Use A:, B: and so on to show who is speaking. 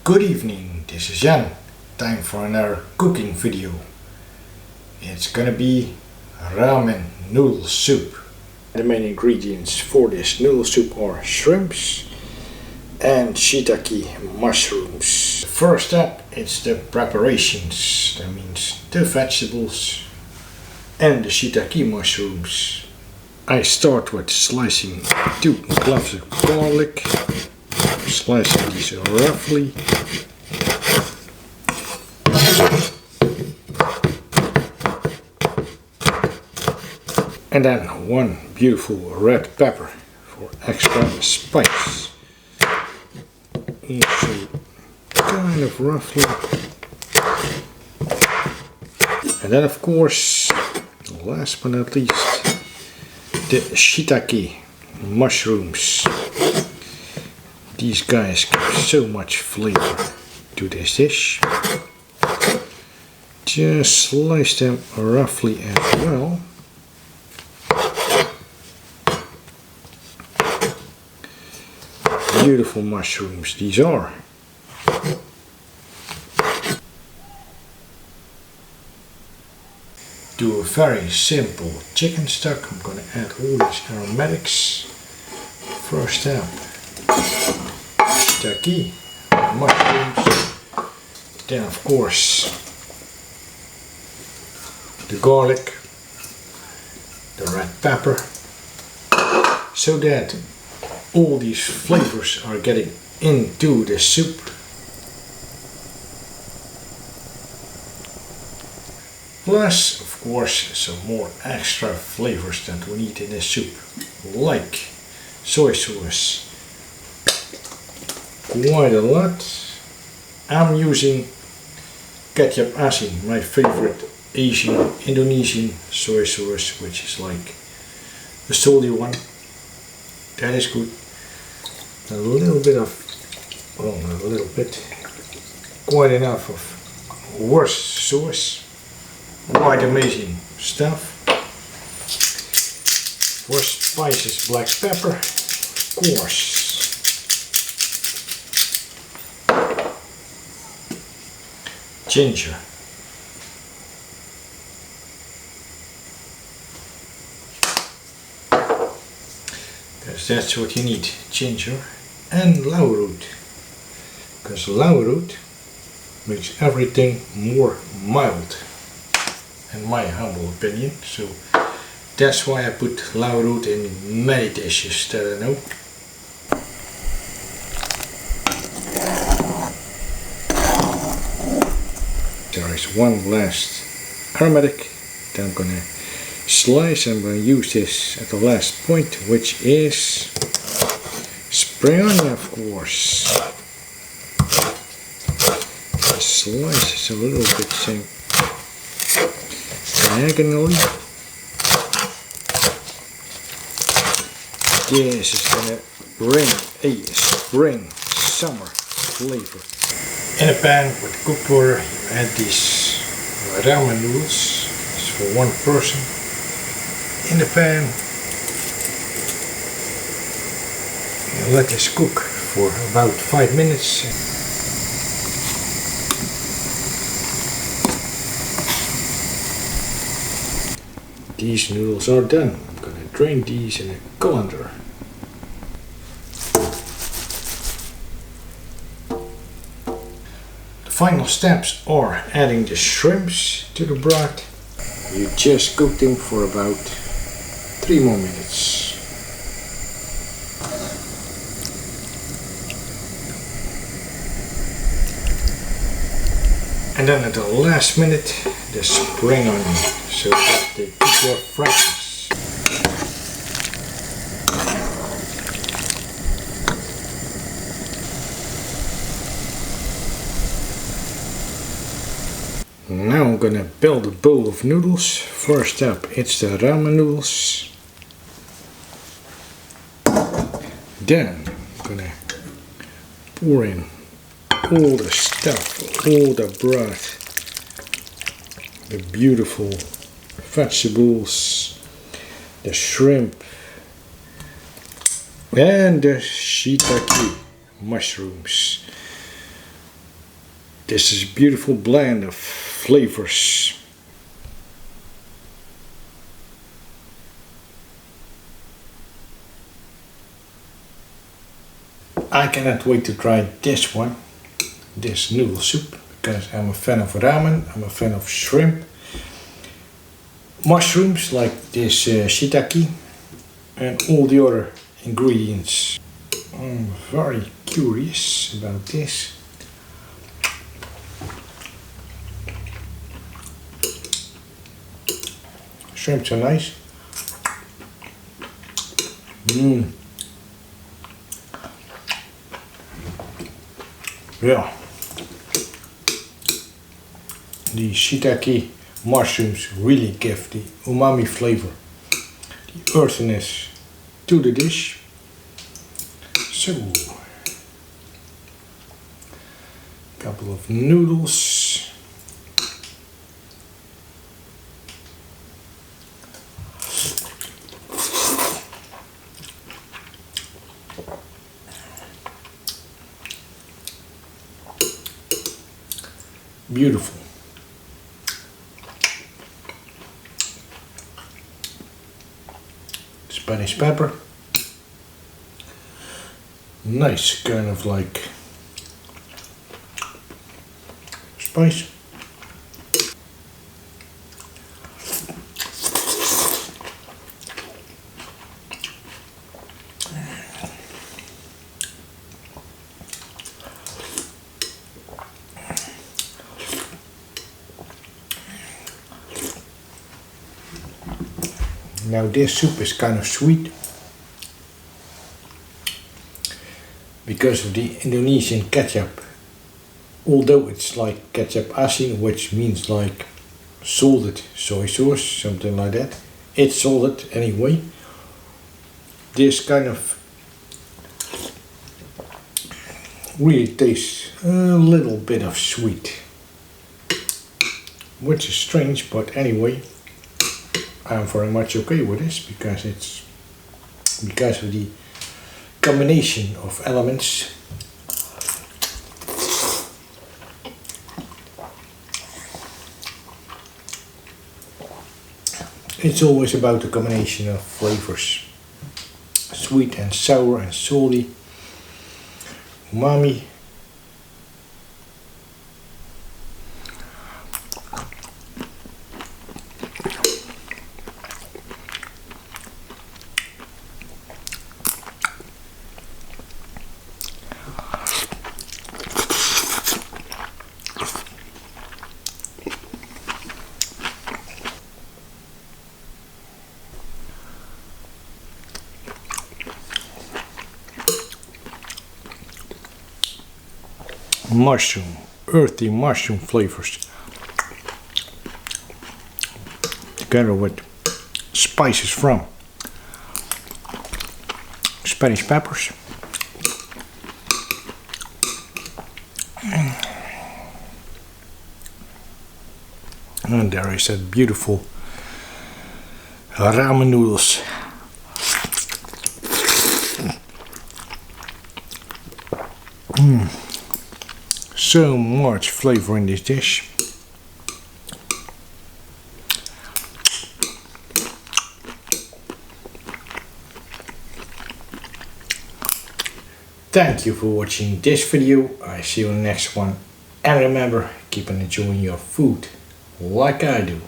A: Good evening, this is Jan. Time for another cooking video. It's gonna be ramen noodle soup. The main ingredients for this noodle soup are shrimps and shiitake mushrooms. The first step is the preparations. That means the vegetables and the shiitake mushrooms. I start with slicing 2 cloves of garlic. Slicing these roughly. And then 1 beautiful red pepper for extra spice. Also kind of roughly. And then of course, last but not least, the shiitake mushrooms. These guys give so much flavor to this dish. Just slice them roughly as well. Beautiful mushrooms these are. Do a very simple chicken stock. I'm gonna add all these aromatics. First step, shiitake, mushrooms, then of course the garlic, the red pepper, so that all these flavors are getting into the soup. Plus of course some more extra flavors that we need in this soup, like soy sauce. Quite a lot. I'm using kecap asin, my favorite Asian Indonesian soy sauce, which is like the salty one. That is good. A little bit of, well, not a little bit, quite enough of worcestersauce sauce. Quite amazing stuff. For spices, black pepper, of course. Ginger. Because that's what you need, ginger and lao root. Because lao root makes everything more mild, in my humble opinion. So that's why I put lao root in many dishes that I know. There is one last aromatic that I'm gonna slice. I'm gonna use this at the last point, which is spring onion, of course. Slice this a little bit diagonally. This is gonna bring a spring summer flavor. In a pan with cooked water, you add these ramen noodles. It's for 1 person. In the pan, you let this cook for about 5 minutes. These noodles are done. I'm gonna drain these in a colander. The final steps are adding the shrimps to the broth. You just cook them for about 3 more minutes. And then at the last minute, the spring onion, so that they keep their freshness. Now I'm gonna build a bowl of noodles. First step, it's the ramen noodles. Then I'm gonna pour in all the stuff, all the broth, the beautiful vegetables, the shrimp, and the shiitake mushrooms. This is a beautiful blend of flavors. I cannot wait to try this one, this noodle soup, because I'm a fan of ramen, I'm a fan of shrimp, mushrooms like this shiitake, and all the other ingredients. I'm very curious about this. Shrimps are nice. Yeah. The shiitake mushrooms really give the umami flavor, the earthiness to the dish. So, a couple of noodles. Beautiful. Spanish pepper. Nice kind of like spice. Now this soup is kind of sweet because of the Indonesian kecap. Although it's like kecap asin, which means like salted soy sauce, something like that. It's salted anyway. This kind of really tastes a little bit of sweet, which is strange, but anyway, I'm very much okay with this because it's because of the combination of elements. It's always about the combination of flavors, sweet and sour and salty, umami. Mushroom, earthy mushroom flavors together with spices from Spanish peppers. And there is that beautiful ramen noodles. So much flavor in this dish. Thank you for watching this video. I see you in the next one. And remember, keep on enjoying your food like I do.